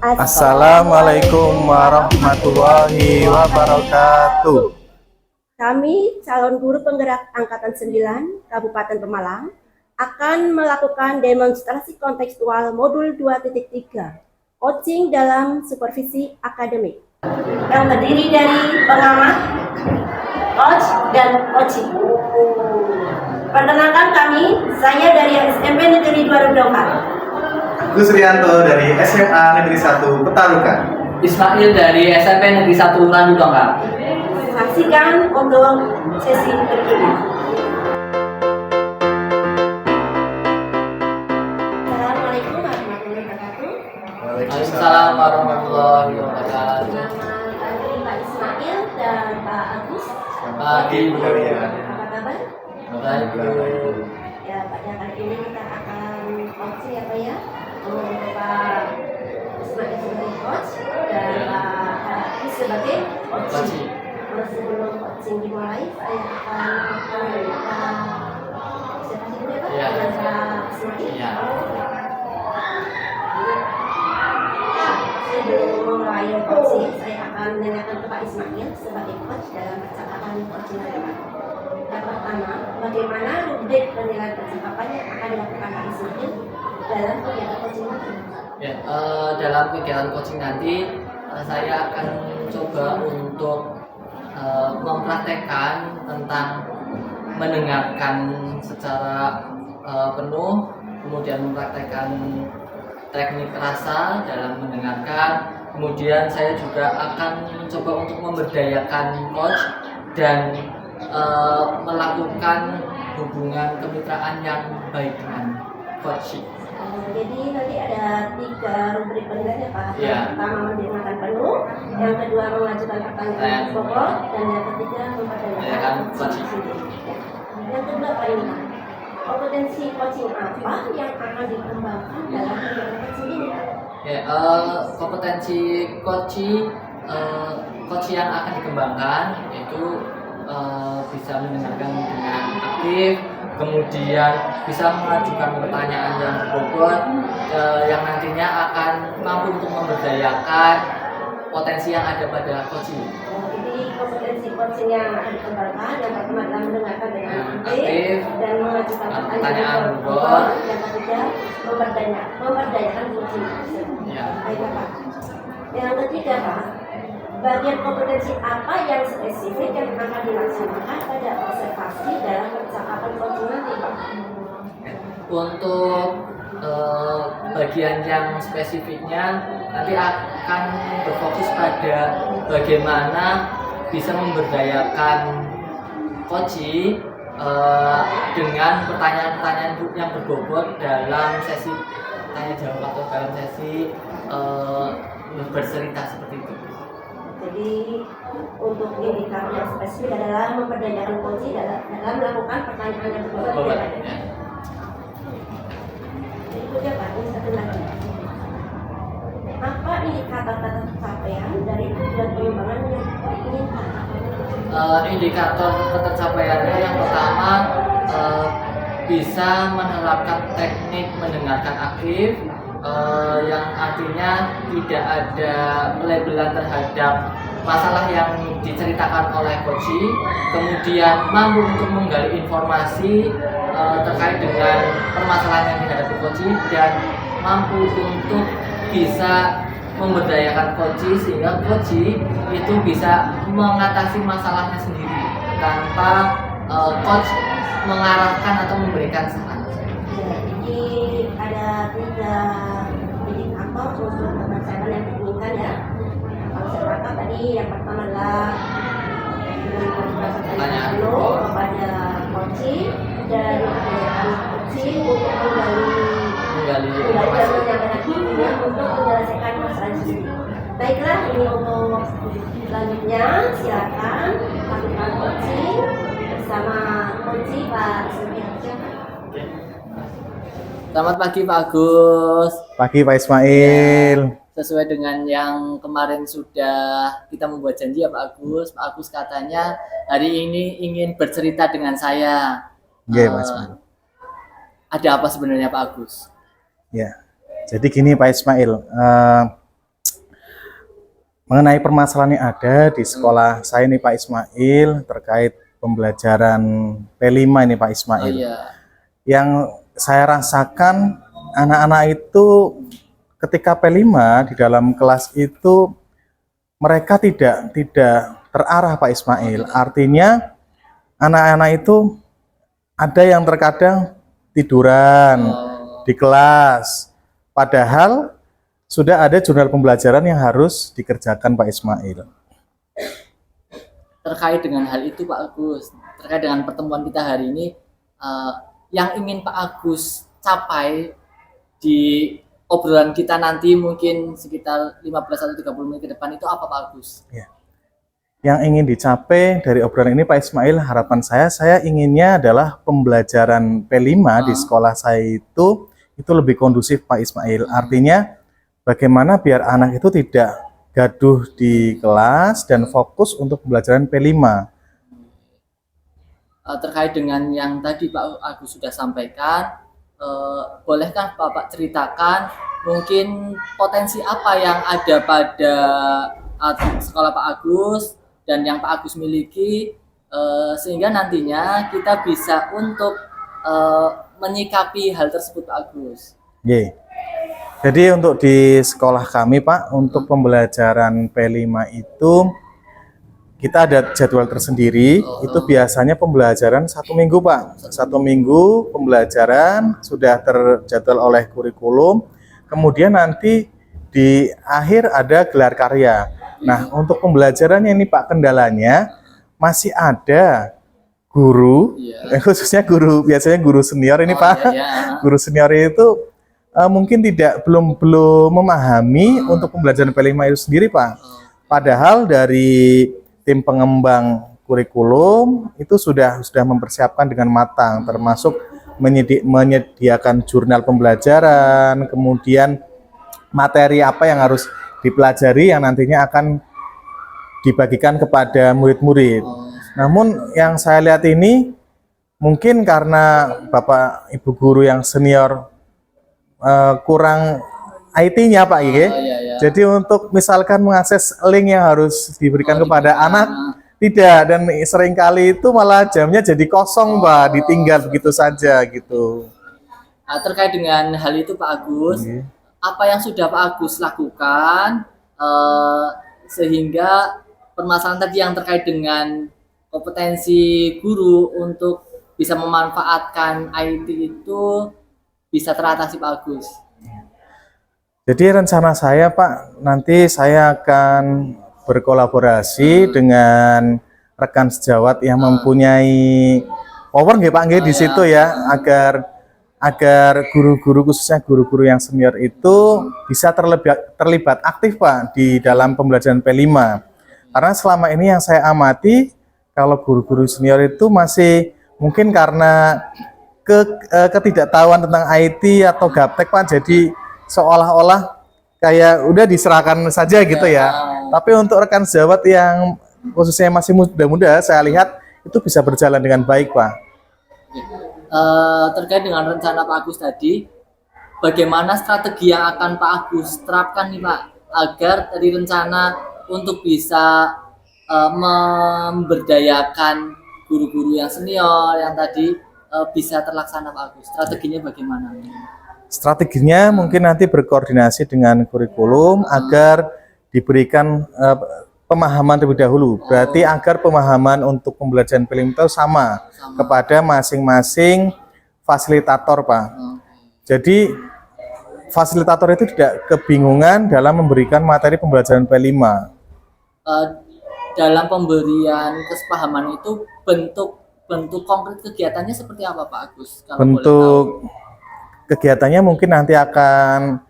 Assalamualaikum warahmatullahi wabarakatuh. Kami, calon guru penggerak Angkatan 9 Kabupaten Pemalang, akan melakukan demonstrasi kontekstual modul 2.3, coaching dalam supervisi akademik, yang terdiri dari pengamat, coach, dan coaching. Perkenalkan kami, saya dari SMP Negeri 2 Rudongkar. Agus Rianto dari SMA Negeri 1 Petarukan. Ismail dari SMP Negeri 1 Landu Dongkap. Saksikan untuk sesi berikutnya. Assalamualaikum warahmatullahi wabarakatuh. Waalaikumsalam warahmatullahi wabarakatuh. Selamat pagi Pak Ismail dan Pak Agus. Pagi Bu Daria. Apa kabar? Baik Bu. Ya, pada kali ini kita akan coaching ya Pak ya. Untuk Pak Ismail sebagai coach dan Pak Agus sebagai coaching. Sebelum coaching dimulai, saya akan melakukan observasi dulu ya Pak dengan Pak Ismail. Iya. Sebelum memulai coaching, saya akan menanyakan ke Pak Ismail sebagai coach dalam percakapan coaching nanti Pak. Yang pertama, bagaimana rubrik penilaian percakapan yang akan dilakukan Pak Ismail dalam kegiatan coaching nanti? Ya, dalam kegiatan coaching nanti saya akan coba untuk mempraktekkan tentang mendengarkan secara penuh, kemudian mempraktekkan teknik rasa dalam mendengarkan, kemudian saya juga akan mencoba untuk memberdayakan coach dan melakukan hubungan kemitraan yang baik dengan coach. Jadi nanti ada 3 rubrik penilaian ya Pak. Ya. Yang pertama mendengarkan penuh, yang kedua mengajukan pertanyaan pokok, dan yang ketiga memperdayakan coaching. Yang kedua Pak ini, kompetensi coaching apa yang akan dikembangkan dalam kegiatan coaching ini? Ya, kompetensi coach yang akan dikembangkan yaitu bisa mendengarkan dengan aktif, kemudian bisa mengajukan pertanyaan yang berbobot yang nantinya akan mampu untuk memberdayakan potensi yang ada pada coaching. Jadi kompetensi coaching yang akan dikembangkan yang pertama adalah mendengarkan dengan aktif dan mengajukan pertanyaan yang berbobot, yang ketiga memberdayakan coaching. Ya. Baik Pak. Yang ketiga Pak, bagian kompetensi apa yang spesifik yang akan dilaksanakan pada observasi dalam percakapan coaching nanti Pak? Untuk bagian yang spesifiknya nanti akan berfokus pada bagaimana bisa memberdayakan coach dengan pertanyaan-pertanyaan yang berbobot dalam sesi tanya jawab atau dalam sesi bercerita seperti itu. Jadi untuk indikator yang spesifik adalah memberdayakan coach dalam melakukan pertanyaan yang berbobot. Berikutnya Pak, ini satu lagi. Apa indikator pencapaian dari tujuan pengembangan yang diinginkan? Indikator ketercapaiannya yang pertama bisa menerapkan teknik mendengarkan aktif yang artinya tidak ada labelan terhadap masalah yang diceritakan oleh coach, kemudian mampu untuk menggali informasi terkait dengan permasalahan yang dihadapi coach dan mampu untuk bisa memberdayakan coach sehingga coach itu bisa mengatasi masalahnya sendiri tanpa coach mengarahkan atau memberikan saran. Jadi ada 3 indikator untuk pencapaian yang diinginkan ya. Kalau saya katakan tadi yang pertama adalah pertanyaan penuh kepada coach dan memberdayakan coach untuk menggali informasi yang untuk menyelesaikan masalah sendiri. Baiklah, ini untuk selanjutnya silakan lakukan coaching bersama coach Pak Ismail. Selamat pagi Pak Agus. Pagi Pak Ismail. Sesuai dengan yang kemarin sudah kita membuat janji ya Pak Agus. Pak Agus katanya hari ini ingin bercerita dengan saya. Iya Pak Ismail. Ada apa sebenarnya Pak Agus? Ya, jadi gini Pak Ismail, mengenai permasalahan yang ada di sekolah saya nih Pak Ismail terkait pembelajaran P5 ini Pak Oh Ismail. iya. Yang saya rasakan anak-anak itu ketika P5 di dalam kelas itu mereka tidak terarah Pak Ismail. Artinya anak-anak itu ada yang terkadang tiduran Oh, di kelas. Padahal sudah ada jurnal pembelajaran yang harus dikerjakan Pak Ismail. terkait dengan hal itu Pak Agus, terkait dengan pertemuan kita hari ini, eh, yang ingin Pak Agus capai di obrolan kita nanti mungkin sekitar 15 atau 30 menit ke depan itu apa Pak Agus? Yang ingin dicapai dari obrolan ini Pak Ismail, harapan saya inginnya adalah pembelajaran P5 di sekolah saya itu lebih kondusif Pak Ismail. Artinya bagaimana biar anak itu tidak gaduh di kelas dan fokus untuk pembelajaran P5. Terkait dengan yang tadi Pak Agus sudah sampaikan, bolehkah Bapak ceritakan mungkin potensi apa yang ada pada sekolah Pak Agus dan yang Pak Agus miliki, sehingga nantinya kita bisa untuk menyikapi hal tersebut Pak Agus. Ye. Jadi untuk di sekolah kami Pak, untuk pembelajaran P5 itu kita ada jadwal tersendiri. Itu biasanya pembelajaran 1 minggu Pak. 1 minggu pembelajaran sudah terjadwal oleh kurikulum. Kemudian nanti di akhir ada gelar karya. Nah untuk pembelajarannya ini Pak, kendalanya masih ada guru, khususnya guru, biasanya guru senior ini Pak. Guru senior itu mungkin belum memahami untuk pembelajaran P5 itu sendiri Pak. Padahal dari tim pengembang kurikulum itu sudah mempersiapkan dengan matang, termasuk menyediakan jurnal pembelajaran, kemudian materi apa yang harus dipelajari yang nantinya akan dibagikan kepada murid-murid. Namun yang saya lihat ini mungkin karena Bapak Ibu guru yang senior kurang IT-nya Pak Ige. Jadi untuk misalkan mengakses link yang harus diberikan kepada anak tidak, dan seringkali itu malah jamnya jadi kosong Pak, ditinggal begitu saja gitu. Nah, terkait dengan hal itu Pak Agus, apa yang sudah Pak Agus lakukan sehingga permasalahan tadi yang terkait dengan kompetensi guru untuk bisa memanfaatkan IT itu bisa teratasi Pak Agus? Jadi rencana saya Pak, nanti saya akan berkolaborasi dengan rekan sejawat yang mempunyai power nggih Pak nggih di situ ya, agar guru-guru khususnya guru-guru yang senior itu bisa terlibat aktif Pak di dalam pembelajaran P5. Karena selama ini yang saya amati, kalau guru-guru senior itu masih mungkin karena ketidaktahuan tentang IT atau gaptek Pak, jadi seolah-olah kayak udah diserahkan saja gitu ya. Tapi untuk rekan sejawat yang khususnya masih muda-muda, saya lihat itu bisa berjalan dengan baik Pak. Terkait dengan rencana Pak Agus tadi, bagaimana strategi yang akan Pak Agus terapkan nih Pak, agar dari rencana untuk bisa memberdayakan guru-guru yang senior yang tadi bisa terlaksana Pak Agus? Strateginya bagaimana? Strateginya mungkin nanti berkoordinasi dengan kurikulum agar diberikan pemahaman terlebih dahulu. Berarti agar pemahaman untuk pembelajaran P5 itu sama kepada masing-masing fasilitator Pak. Jadi fasilitator itu tidak kebingungan dalam memberikan materi pembelajaran P5. Dalam pemberian kesepahaman itu bentuk konkret kegiatannya seperti apa Pak Agus? Bentuk kegiatannya mungkin nanti akan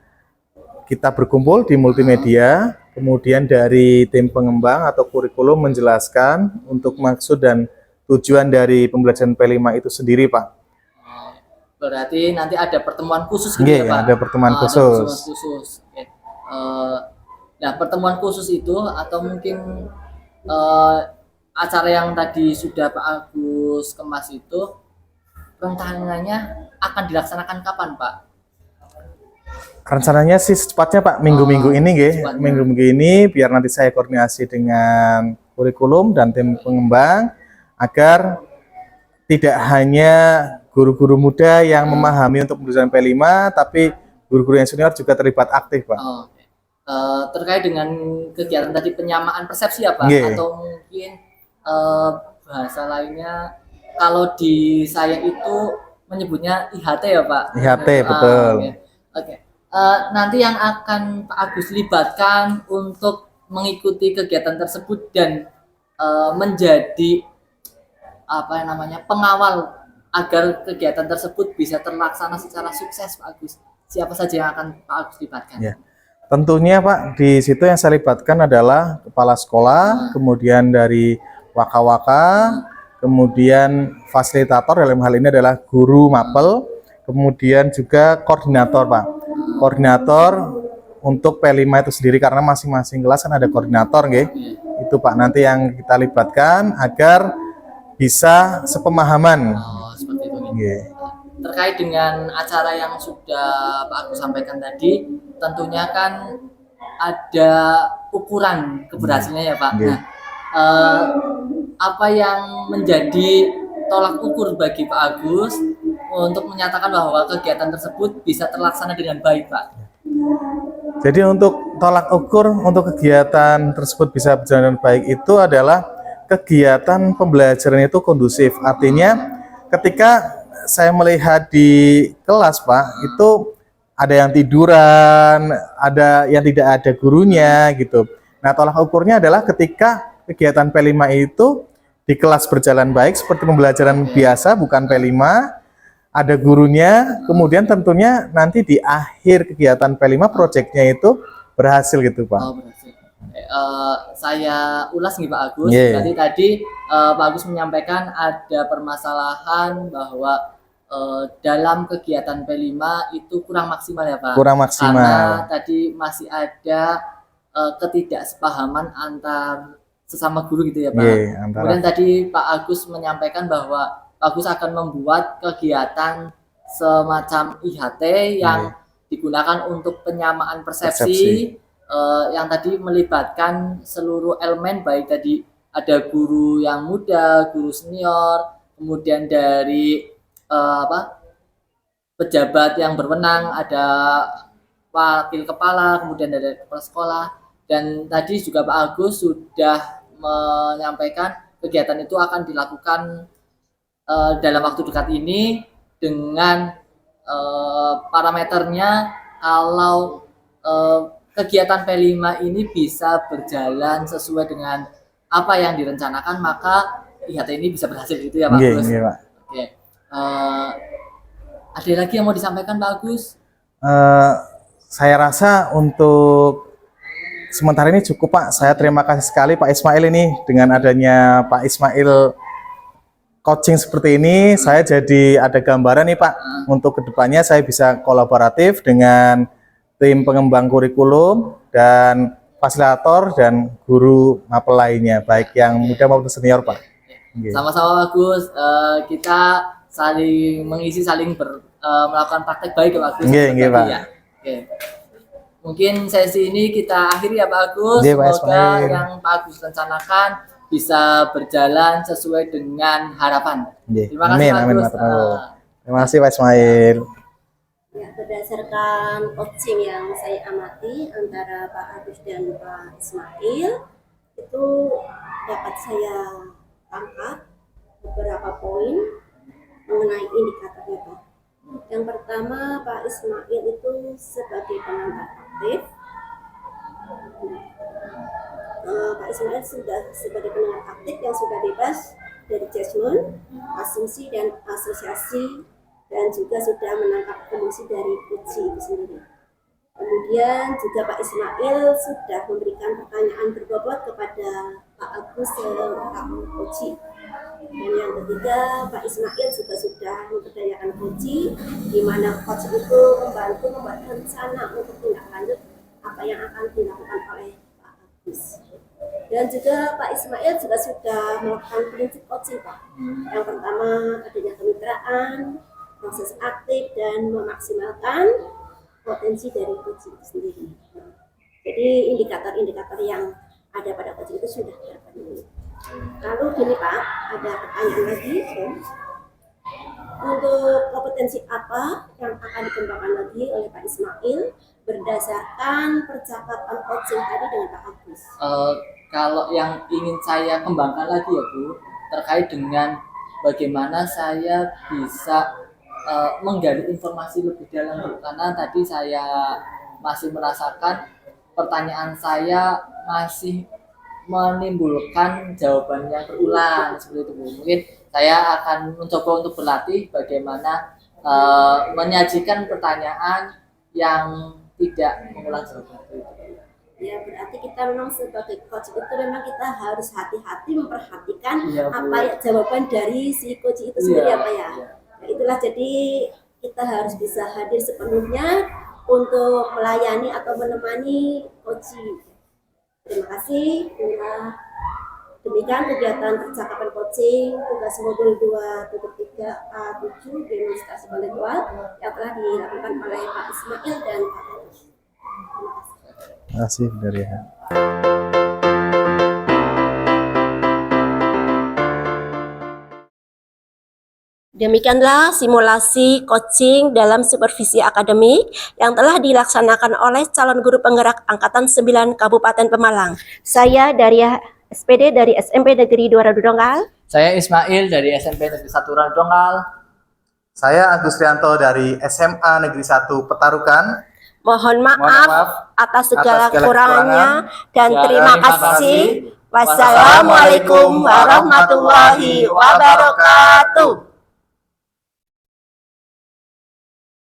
kita berkumpul di multimedia, kemudian dari tim pengembang atau kurikulum menjelaskan untuk maksud dan tujuan dari pembelajaran P5 itu sendiri Pak. Berarti nanti ada pertemuan khusus gitu ya Pak? Ada pertemuan khusus. Okay. Nah pertemuan khusus itu atau mungkin acara yang tadi sudah Pak Agus kemas itu rencananya akan dilaksanakan kapan Pak? Rencananya sih secepatnya Pak, minggu-minggu ini nggih. secepatnya. Minggu-minggu ini biar nanti saya koordinasi dengan kurikulum dan tim pengembang agar tidak hanya guru-guru muda yang memahami untuk pembelajaran P5, tapi guru-guru yang senior juga terlibat aktif Pak. Oh, oke. Terkait dengan kegiatan tadi penyamaan persepsi ya Pak, Nggih. atau mungkin bahasa lainnya kalau di saya itu menyebutnya IHT ya Pak. IHT, betul. Oke. Oke. Nanti yang akan Pak Agus libatkan untuk mengikuti kegiatan tersebut dan menjadi apa namanya pengawal agar kegiatan tersebut bisa terlaksana secara sukses Pak Agus. Siapa saja yang akan Pak Agus libatkan? Ya. Tentunya Pak, di situ yang saya libatkan adalah kepala sekolah, kemudian dari waka-waka, kemudian fasilitator dalam hal ini adalah guru mapel, kemudian juga koordinator Pak. Koordinator untuk P5 itu sendiri karena masing-masing kelas kan ada koordinator nggih. Itu Pak nanti yang kita libatkan agar bisa sepemahaman. Oh, seperti itu. Nggih. Terkait dengan acara yang sudah Pak Agus sampaikan tadi, tentunya kan ada ukuran keberhasilannya ya Pak. Nggih. Nah, apa yang menjadi tolak ukur bagi Pak Agus untuk menyatakan bahwa kegiatan tersebut bisa terlaksana dengan baik Pak? Jadi untuk tolak ukur untuk kegiatan tersebut bisa berjalan dengan baik itu adalah kegiatan pembelajaran itu kondusif. Artinya ketika saya melihat di kelas Pak, itu ada yang tiduran, ada yang tidak ada gurunya gitu. Nah tolak ukurnya adalah ketika kegiatan P5 itu di kelas berjalan baik seperti pembelajaran biasa bukan P5, ada gurunya, kemudian tentunya nanti di akhir kegiatan P5 proyeknya itu berhasil gitu Pak. Oh, berhasil. Saya ulas nih Pak Agus. Yeah. Berarti tadi Pak Agus menyampaikan ada permasalahan bahwa dalam kegiatan P5 itu kurang maksimal ya Pak. Kurang maksimal. Karena tadi masih ada ketidaksepahaman antar sesama guru gitu ya Pak. Yeah, Kemudian tadi Pak Agus menyampaikan bahwa Pak Agus akan membuat kegiatan semacam IHT yang digunakan untuk penyamaan persepsi. Yang tadi melibatkan seluruh elemen, baik tadi ada guru yang muda, guru senior, kemudian dari pejabat yang berwenang, ada wakil kepala, kemudian dari kepala sekolah, dan tadi juga Pak Agus sudah menyampaikan kegiatan itu akan dilakukan dalam waktu dekat ini dengan parameternya kalau kegiatan P5 ini bisa berjalan sesuai dengan apa yang direncanakan, maka IHT ini bisa berhasil gitu ya Pak Agus. Iya, Pak. Oke. Ada lagi yang mau disampaikan Pak Agus? Saya rasa untuk sementara ini cukup Pak. Saya terima kasih sekali Pak Ismail ini, dengan adanya Pak Ismail coaching seperti ini, saya jadi ada gambaran nih Pak. Untuk kedepannya saya bisa kolaboratif dengan tim pengembang kurikulum dan fasilitator dan guru mapel lainnya, baik yang muda maupun senior Pak. Sama-sama bagus. Kita saling mengisi, saling melakukan praktek baik ya Pak Agus. Nggih, Pak. Ya. Oke. Mungkin sesi ini kita akhiri ya Pak Agus. Nggih, Pak Semoga Ismail. yang Pak Agus rencanakan bisa berjalan sesuai dengan harapan. Nggih. Terima kasih Pak Amin, Agus. amin. Terima kasih Pak Ismail. Ya, berdasarkan coaching yang saya amati antara Pak Agus dan Pak Ismail, itu dapat saya tangkap beberapa poin mengenai indikatornya Pak. Yang pertama, Pak Ismail itu sebagai pengantar aktif. Pak Ismail sudah sebagai pendengar aktif yang sudah bebas dari judgement, asumsi dan asosiasi, dan juga sudah menangkap emosi dari Puji itu sendiri. Kemudian juga Pak Ismail sudah memberikan pertanyaan berbobot kepada Pak Agus selaku Puji. Dan yang ketiga, Pak Ismail juga sudah memberdayakan Puji, di mana coach itu membantu membuat rencana untuk tindak lanjut apa yang akan dilakukan oleh Pak Agus. Dan juga Pak Ismail juga sudah melakukan prinsip coaching Pak. Yang pertama adanya kemitraan, proses aktif dan memaksimalkan. potensi dari coaching itu sendiri. Jadi indikator-indikator yang ada pada coaching itu sudah terpenuhi. Lalu gini Pak, ada pertanyaan lagi. Untuk kompetensi apa yang akan dikembangkan lagi oleh Pak Ismail berdasarkan percakapan coaching tadi dengan Pak Agus? Kalau yang ingin saya kembangkan lagi ya Bu, terkait dengan bagaimana saya bisa menggali informasi lebih dalam, karena tadi saya masih merasakan pertanyaan saya masih menimbulkan jawaban yang berulang seperti itu Bu. Mungkin saya akan mencoba untuk berlatih bagaimana menyajikan pertanyaan yang tidak mengulang jawaban itu. Ya, berarti kita memang sebagai coach itu memang kita harus hati-hati memperhatikan Iya, Bu. apa ya jawaban dari si coach itu sendiri Iya, apa ya. iya. Nah, itulah jadi kita harus bisa hadir sepenuhnya untuk melayani atau menemani coaching. Terima kasih. Demikian kegiatan percakapan coaching tugas modul 2.3A7 demonstrasi bilingual yang telah dilakukan oleh Pak Ismail dan Pak Agus. Terima kasih. Terima kasih Daria. Demikianlah simulasi coaching dalam supervisi akademik yang telah dilaksanakan oleh calon guru penggerak Angkatan 9 Kabupaten Pemalang. Saya Daria SPD dari SMP Negeri 2 Radudongkal. Saya Ismail dari SMP Negeri 1 Radongkal. Saya Agus Rianto dari SMA Negeri 1 Petarukan. Mohon maaf atas segala kekurangannya dan terima kasih. Wassalamualaikum warahmatullahi wabarakatuh.